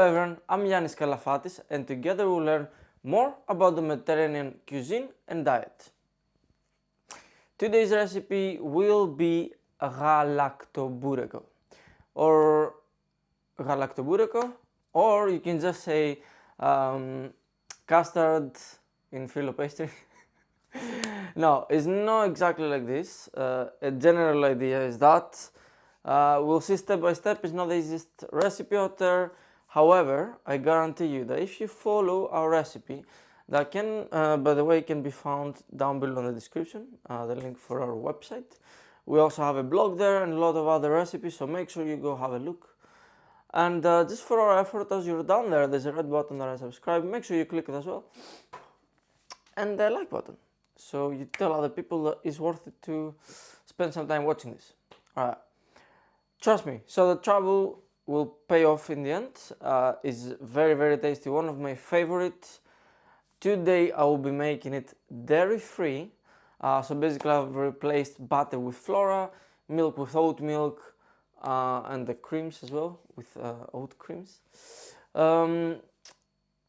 everyone, I'm Yannis Kalafatis and together we'll learn more about the Mediterranean cuisine and diet. Today's recipe will be Galaktoboureko or Galaktoboureko, or you can just say custard in Filo pastry. No, it's not exactly like this. A general idea is that we'll see step by step. It's not the easiest recipe out there. However, I guarantee you that if you follow our recipe, that can, by the way, can be found down below in the description, the link for our website. We also have a blog there and a lot of other recipes, so make sure you go have a look. And just for our effort, as you're down there, there's a red button that I subscribe. Make sure you click it as well. And the like button, so you tell other people that it's worth it to spend some time watching this. Alright, trust me, so the trouble will pay off in the end. It's very tasty, one of my favorites. Today I will be making it dairy free. So basically I've replaced butter with flora, milk with oat milk, and the creams as well with oat creams.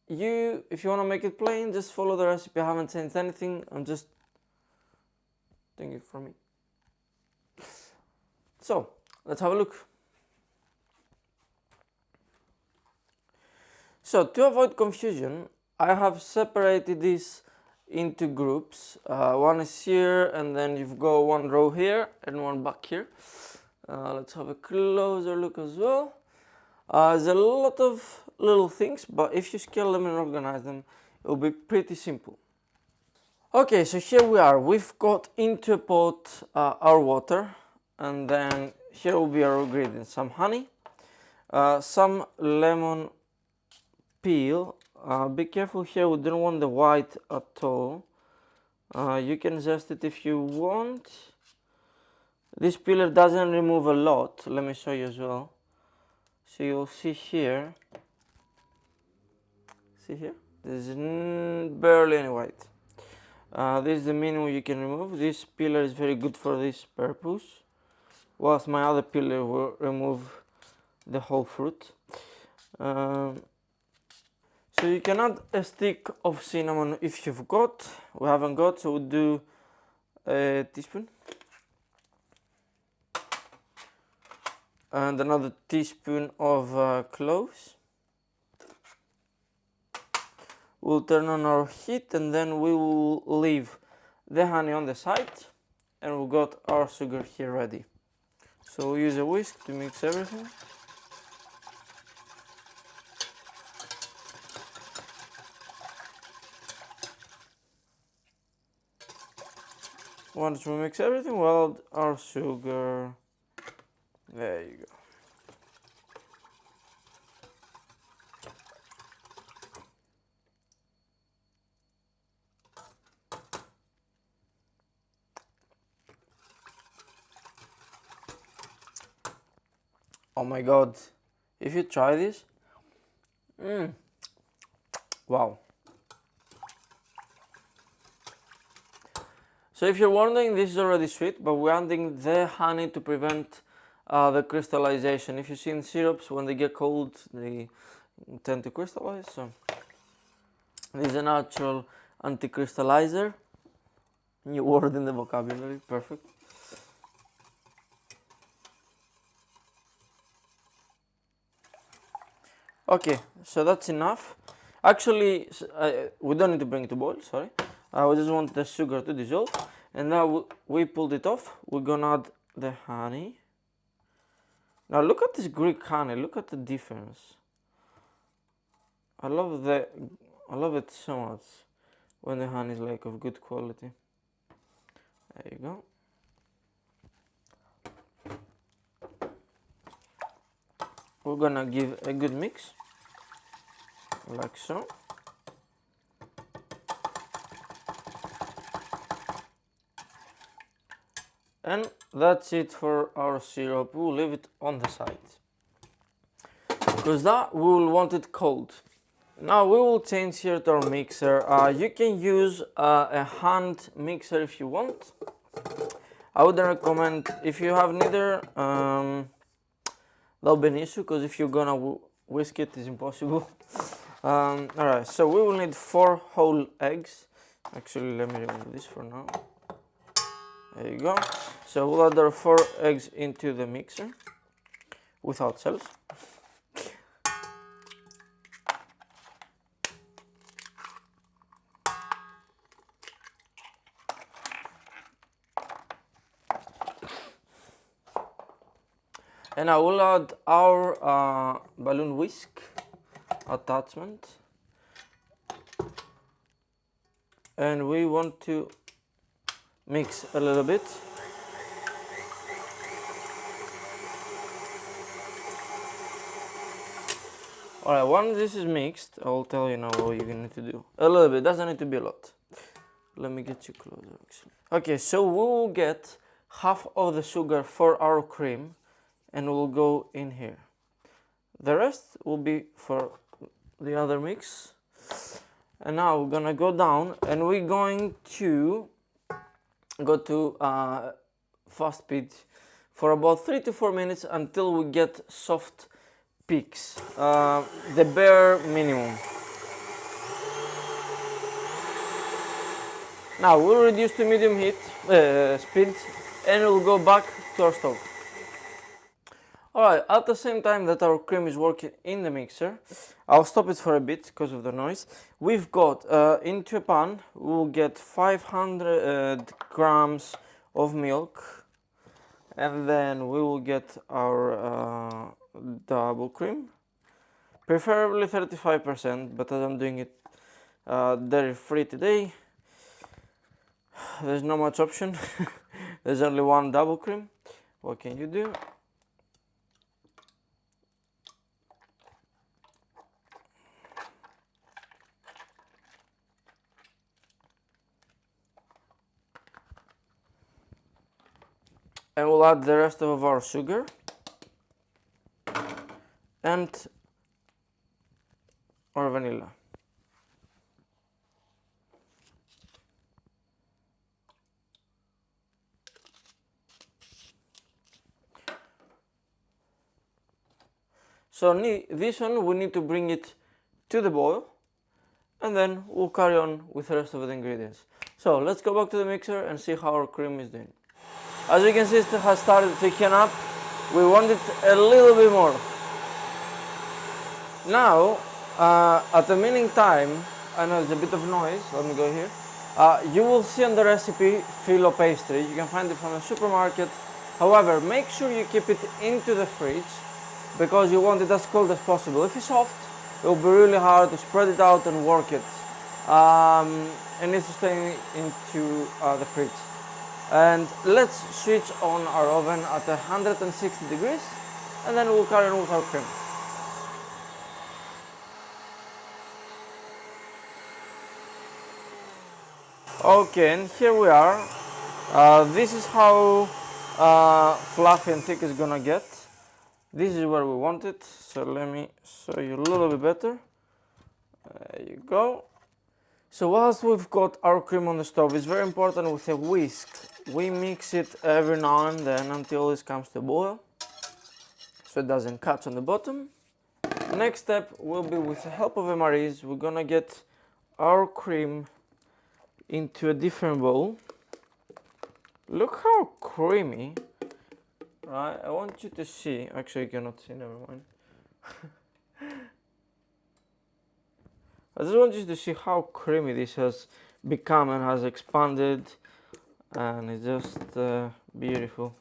If you want to make it plain, just follow the recipe. I haven't changed anything. I'm just doing it for me. So let's have a look. So to avoid confusion, I have separated this into groups. One is here, and then you've got one row here and one back here. Let's have a closer look as well. There's a lot of little things, but if you scale them and organize them, it will be pretty simple. Okay, so here we are. We've got into a pot our water, and then here will be our ingredients: some honey, some lemon peel. Be careful here, we don't want the white at all. You can zest it if you want. This peeler doesn't remove a lot. Let me show you as well. So you'll see here, there's barely any white. This is the minimum you can remove. This peeler is very good for this purpose, whilst my other peeler will remove the whole fruit. So you can add a stick of cinnamon if you've got. We haven't got, so we'll do a teaspoon. And another teaspoon of cloves. We'll turn on our heat and then we will leave the honey on the side, and we've got our sugar here ready. So we'll use a whisk to mix everything. Once we mix everything, we'll add our sugar. There you go. Oh my god, if you try this, wow. So if you're wondering, this is already sweet, but we're adding the honey to prevent the crystallization. If you see in syrups, when they get cold, they tend to crystallize. So this is a natural anti-crystallizer. New word in the vocabulary, perfect. Okay, so that's enough. Actually, we don't need to bring it to boil, sorry. We just want the sugar to dissolve. And now we pulled it off. We're gonna add the honey. Now look at this Greek honey, look at the difference. I love it so much when the honey is like of good quality. There you go. We're gonna give a good mix, like so. And that's it for our syrup. We'll leave it on the side, because that we will want it cold. Now we will change here to our mixer. You can use a hand mixer if you want. I wouldn't recommend if you have neither. That'll be an issue, because if you're gonna whisk it is impossible. Alright, so we will need 4 whole eggs. Actually, let me remove this for now. There you go. So we'll add our 4 eggs into the mixer without cells. And I will add our balloon whisk attachment. And we want to mix a little bit. Alright, once this is mixed, I will tell you now what you're going to do. A little bit, doesn't need to be a lot. Let me get you closer actually. Okay, so we will get half of the sugar for our cream and will go in here. The rest will be for the other mix. And now we're gonna go down and we're going to go to fast speed for about 3 to 4 minutes until we get soft peaks, the bare minimum. Now we'll reduce to medium heat speed and we'll go back to our stove. Alright, at the same time that our cream is working in the mixer, I'll stop it for a bit because of the noise. We've got into a pan, we'll get 500 grams of milk, and then we will get our double cream, preferably 35%, but as I'm doing it dairy free today, there's not much option. There's only one double cream. What can you do? And we'll add the rest of our sugar and our vanilla. So this one we need to bring it to the boil and then we'll carry on with the rest of the ingredients. So let's go back to the mixer and see how our cream is doing. As you can see, it has started thickening up. We want it a little bit more. Now, at the meantime, I know there's a bit of noise, let me go here. You will see on the recipe Filo pastry. You can find it from the supermarket. However, make sure you keep it into the fridge because you want it as cold as possible. If it's soft, it will be really hard to spread it out and work it. It needs to stay into the fridge. And let's switch on our oven at 160 degrees and then we'll carry on with our cream. Okay, and here we are. This is how fluffy and thick it's gonna get. This is where we want it, so let me show you a little bit better. There you go. So whilst we've got our cream on the stove, it's very important with a whisk. We mix it every now and then until this comes to a boil, so it doesn't catch on the bottom. Next step will be with the help of MREs, we're gonna get our cream into a different bowl. Look how creamy, right? I want you to see, actually you cannot see, never mind. I just want you to see how creamy this has become and has expanded, and it's just beautiful.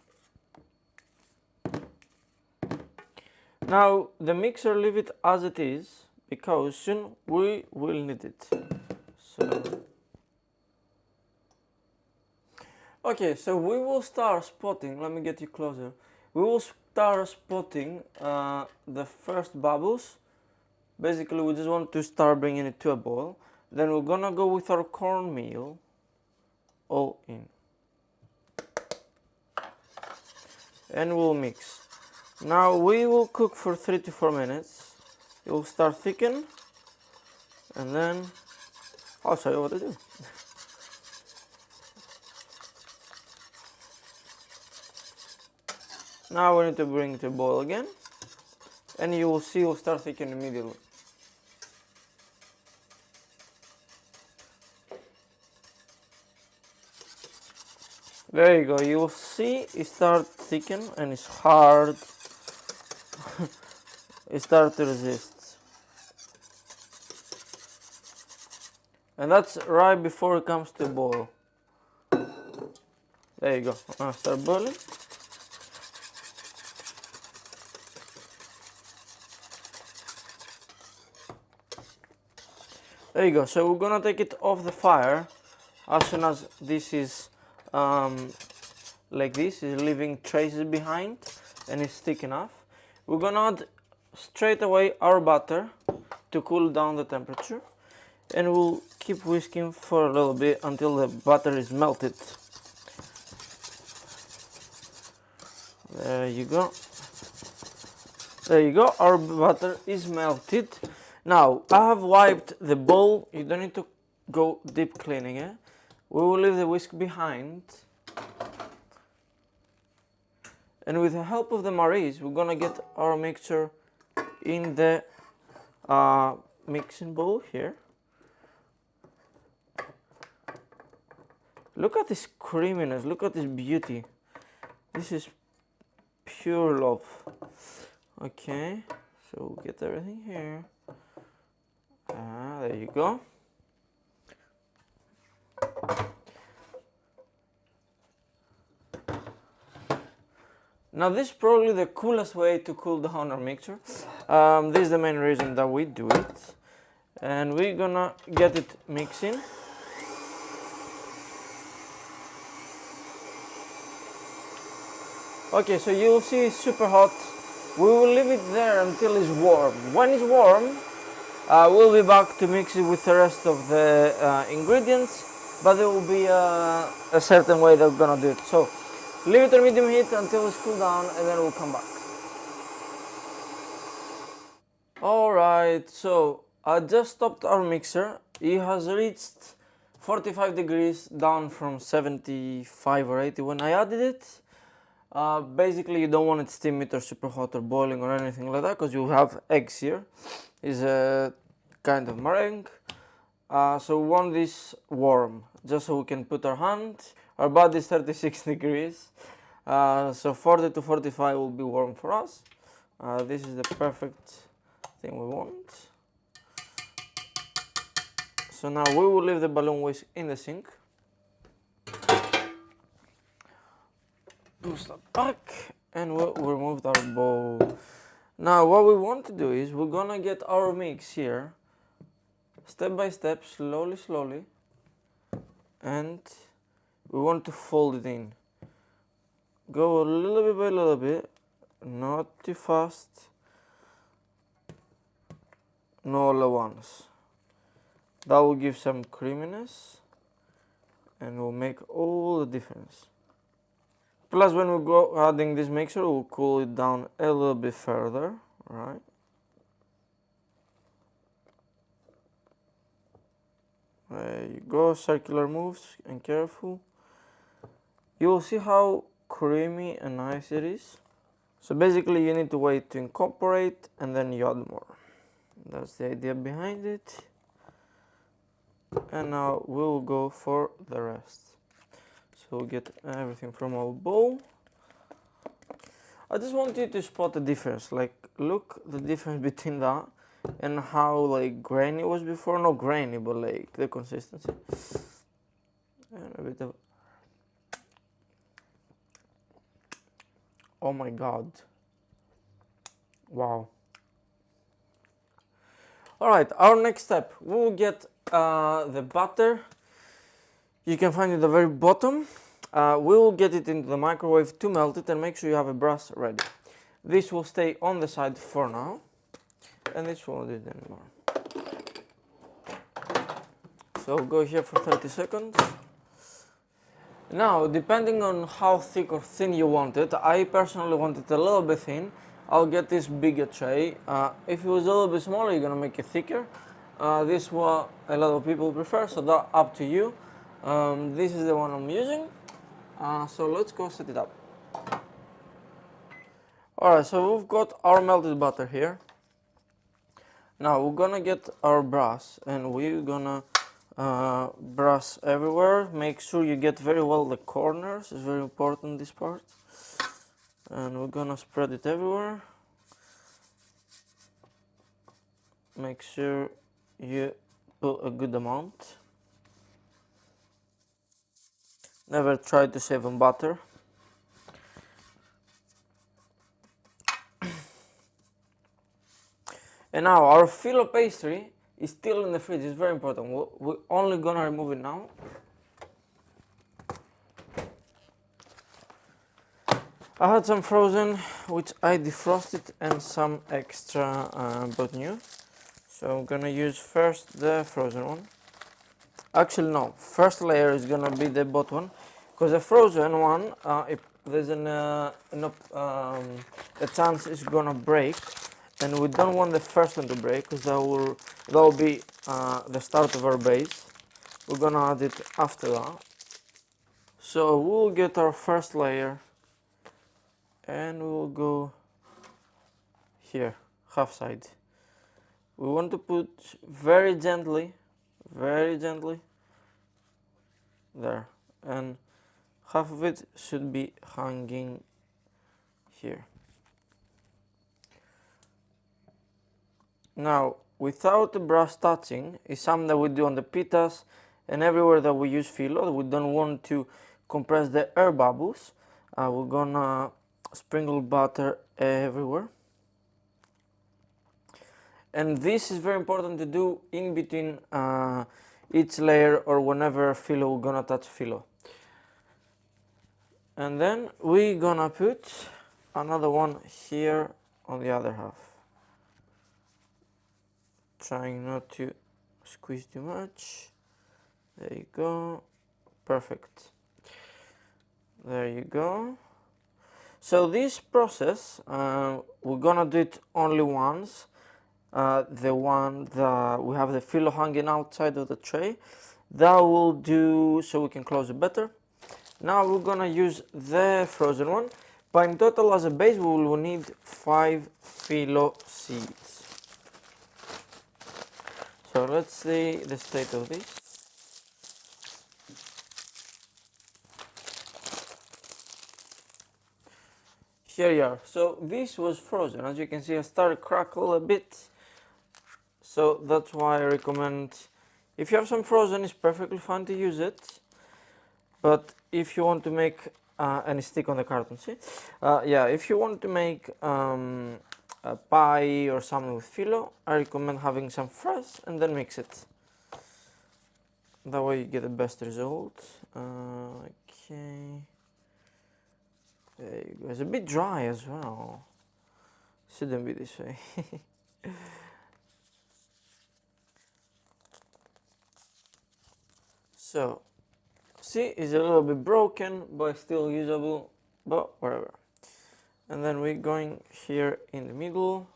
Now the mixer, leave it as it is because soon we will need it. So okay, so we will start spotting, let me get you closer. We will start spotting the first bubbles. Basically, we just want to start bringing it to a boil. Then we're gonna go with our cornmeal all in. And we'll mix. Now we will cook for 3 to 4 minutes. It will start thicken. And then I'll show you what to do. Now we need to bring it to a boil again. and you will see it will start thickening immediately. There you go, you will see it start thicken and it's hard. It start to resist. And that's right before it comes to a boil. There you go, now start boiling. There you go, so we're gonna take it off the fire as soon as this is like this, is leaving traces behind and it's thick enough. We're gonna add straight away our butter to cool down the temperature, and we'll keep whisking for a little bit until the butter is melted. There you go. There you go, our butter is melted. Now, I have wiped the bowl. You don't need to go deep cleaning it. We will leave the whisk behind. And with the help of the Maries, we're gonna get our mixture in the mixing bowl here. Look at this creaminess, look at this beauty. This is pure love. Okay, so we'll get everything here. There you go. Now this is probably the coolest way to cool down our mixture. This is the main reason that we do it. And we're gonna get it mixing. Okay, so you'll see it's super hot. We will leave it there until it's warm. When it's warm, we'll be back to mix it with the rest of the ingredients, but there will be a certain way that we're gonna do it. So leave it on medium heat until it's cooled down, and then we'll come back. Alright, so I just stopped our mixer. It has reached 45 degrees, down from 75 or 80 when I added it. Basically, you don't want it steamy or super hot or boiling or anything like that, because you have eggs here. It's a kind of meringue. So we want this warm, just so we can put our hand. Our body is 36 degrees, so 40 to 45 will be warm for us. This is the perfect thing we want. So now we will leave the balloon whisk in the sink. Push that back, and we'll remove our bowl. Now what we want to do is we're gonna get our mix here, step by step, slowly, and we want to fold it in. Go a little bit by little bit, not too fast, not all at once. That will give some creaminess and will make all the difference. Plus, when we go adding this mixture, we'll cool it down a little bit further, right? There you go, circular moves, and careful. You will see how creamy and nice it is. So basically you need to wait to incorporate and then you add more. That's the idea behind it. And now we'll go for the rest. So we'll get everything from our bowl. I just want you to spot the difference, like look the difference between that and how like grainy it was before. Not grainy, but like the consistency. And a bit of, oh my god, wow. Alright, our next step, we will get the butter. You can find it at the very bottom. We will get it into the microwave to melt it, and make sure you have a brush ready. This will stay on the side for now, and this won't do it anymore. So go here for 30 seconds. Now, depending on how thick or thin you want it, I personally want it a little bit thin. I'll get this bigger tray. If it was a little bit smaller, you're gonna make it thicker. This is what a lot of people prefer, so that's up to you. This is the one I'm using. So let's go set it up. Alright, so we've got our melted butter here. Now we're gonna get our brush and we're gonna brush everywhere. Make sure you get very well the corners, it's very important, this part. And we're gonna spread it everywhere. Make sure you put a good amount. Never try to save on butter. And now our Filo pastry is still in the fridge, it's very important. We're only gonna remove it now. I had some frozen, which I defrosted, and some extra bought new. So I'm gonna use first the frozen one. Actually no, first layer is gonna be the bought one, because the frozen one, if there's a chance it's gonna break, and we don't want the first one to break, because that will be the start of our base. We're gonna add it after that. So we'll get our first layer, and we'll go here, half side. We want to put very gently there, and half of it should be hanging here. Now, without the brush touching, is something that we do on the pitas and everywhere that we use Filo. We don't want to compress the air bubbles. We're gonna sprinkle butter everywhere. And this is very important to do in between each layer or whenever Filo we're gonna touch Filo. And then we're gonna put another one here on the other half. Trying not to squeeze too much. There you go. Perfect. There you go. So this process, we're gonna do it only once. The one that we have the Filo hanging outside of the tray. That will do so we can close it better. Now we're gonna use the frozen one, but in total as a base we will need 5 Filo seeds. So let's see the state of this. Here you are. So this was frozen. As you can see, I started crackle a bit. So that's why I recommend, if you have some frozen, it's perfectly fine to use it. But if you want to make any stick on the carton, see? Yeah, if you want to make a pie or something with Filo, I recommend having some fresh and then mix it. That way you get the best result. Okay. There you go. It's a bit dry as well. Shouldn't be this way. So, see, it's a little bit broken, but still usable, but whatever. And then we're going here in the middle.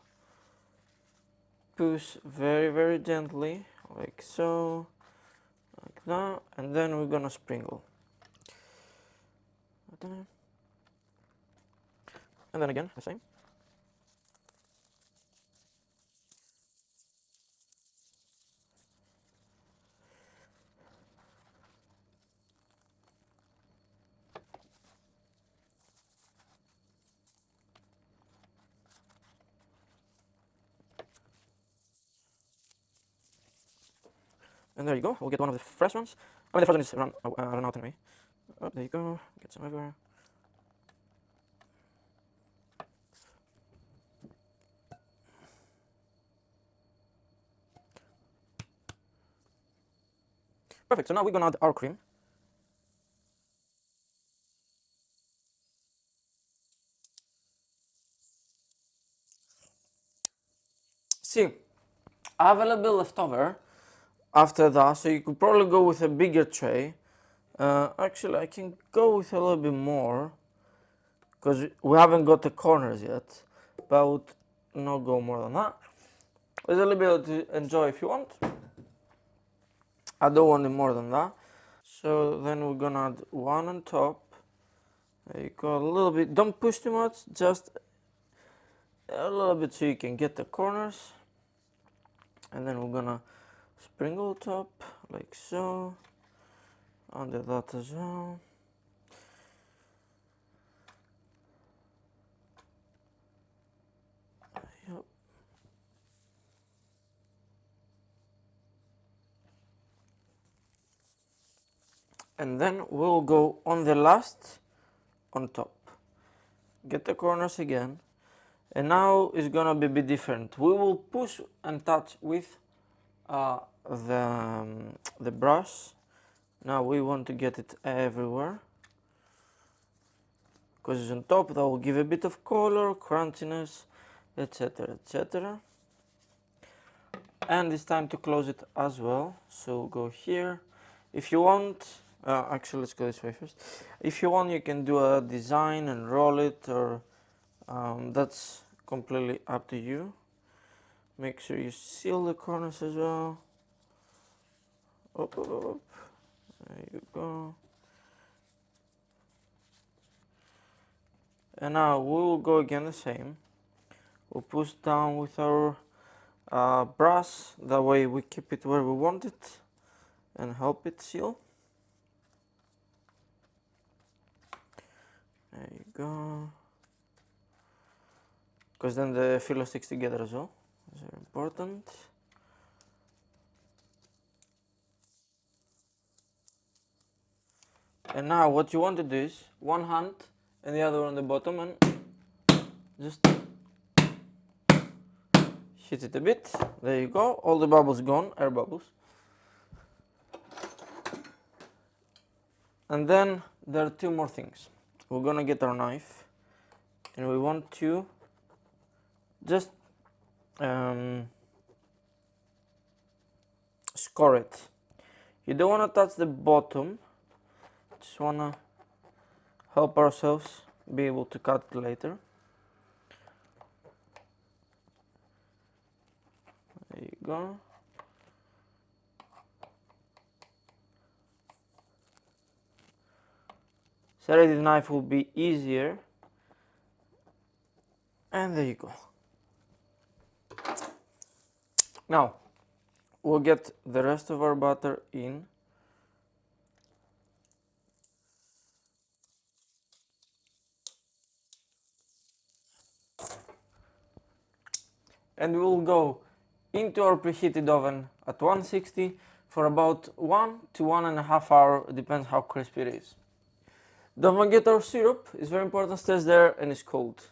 Push very gently, like so, like that, and then we're gonna sprinkle. And then again, the same. And there you go, we'll get one of the fresh ones. I mean, the frozen is run out anyway. Oh, there you go, get some everywhere. Perfect, so now we're gonna add our cream. See, I have a little bit left over after that, so you could probably go with a bigger tray. Actually, I can go with a little bit more, because we haven't got the corners yet, but I would not go more than that. There's a little bit to enjoy if you want. I don't want it more than that. So then we're gonna add one on top. There you go, a little bit. Don't push too much, just a little bit so you can get the corners, and then we're gonna sprinkle top like so, under that as well. Yep. And then we'll go on the last on top. Get the corners again, and now it's gonna be a bit different. We will push and touch with the brush. Now we want to get it everywhere because it's on top. That will give a bit of color, crunchiness, etc, etc. And it's time to close it as well, so go here. If you want, actually let's go this way first. If you want, you can do a design and roll it, or that's completely up to you. Make sure you seal the corners as well. Up, up, up. There you go. And now we'll go again the same. We'll push down with our brush, that way we keep it where we want it and help it seal. There you go. Because then the filo sticks together as well. It's very important. And now what you want to do is one hand and the other on the bottom, and just hit it a bit. There you go. All the bubbles gone, air bubbles. And then there are two more things. We're gonna get our knife and we want to just score it. You don't want to touch the bottom, just want to help ourselves be able to cut it later. There you go. Serrated knife will be easier. And there you go. Now we'll get the rest of our butter in. And we'll go into our preheated oven at 160 for about 1 to 1.5 hours, depends how crispy it is. Don't forget our syrup, it's very important, stays there and it's cold.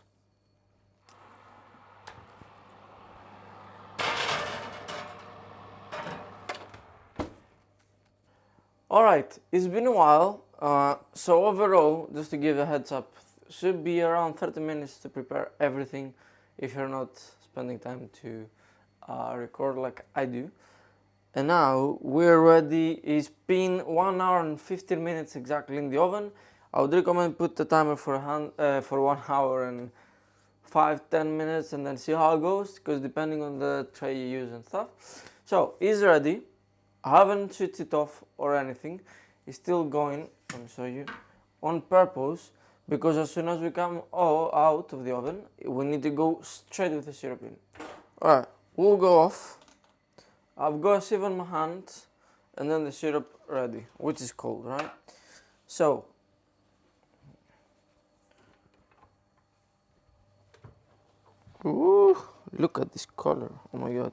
Alright, it's been a while, so overall, just to give a heads up, should be around 30 minutes to prepare everything if you're not spending time to record like I do. And now we're ready. It's been 1 hour and 15 minutes exactly in the oven. I would recommend put the timer for 1 hour and 5-10 minutes and then see how it goes, because depending on the tray you use and stuff. So it's ready. I haven't switched it off or anything. It's still going, let me show you, on purpose, because as soon as we come out of the oven, we need to go straight with the syrup in. Alright, we'll go off. I've got a sieve in my hand and then the syrup ready, which is cold, right? So, ooh, look at this color, oh my god.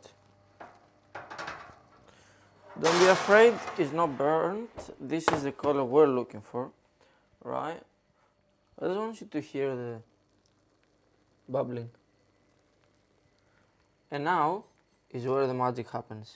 Don't be afraid, it's not burnt. This is the color we're looking for, right? I just want you to hear the bubbling. And now is where the magic happens.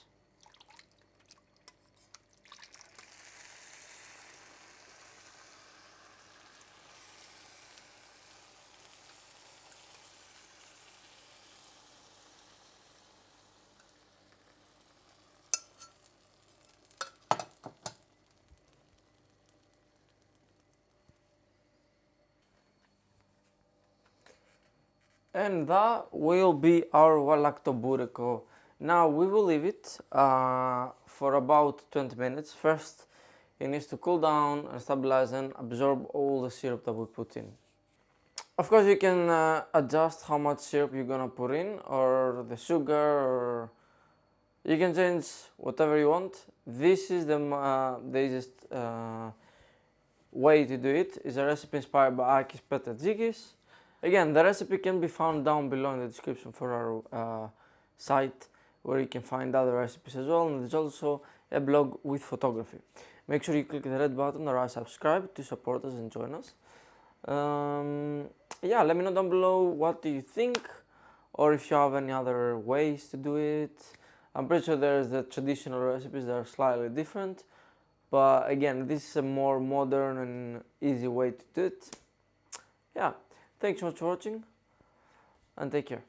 And that will be our Galaktoboureko. Now we will leave it for about 20 minutes. First, it needs to cool down and stabilize and absorb all the syrup that we put in. Of course, you can adjust how much syrup you're gonna put in, or the sugar, or you can change whatever you want. This is the easiest way to do it. Is a recipe inspired by Akis Petajikis. Again, the recipe can be found down below in the description for our site, where you can find other recipes as well, and there's also a blog with photography. Make sure you click the red button or subscribe to support us and join us. Yeah, let me know down below what do you think, or if you have any other ways to do it. I'm pretty sure there's the traditional recipes that are slightly different, but again, this is a more modern and easy way to do it. Yeah, thanks so much for watching, and take care.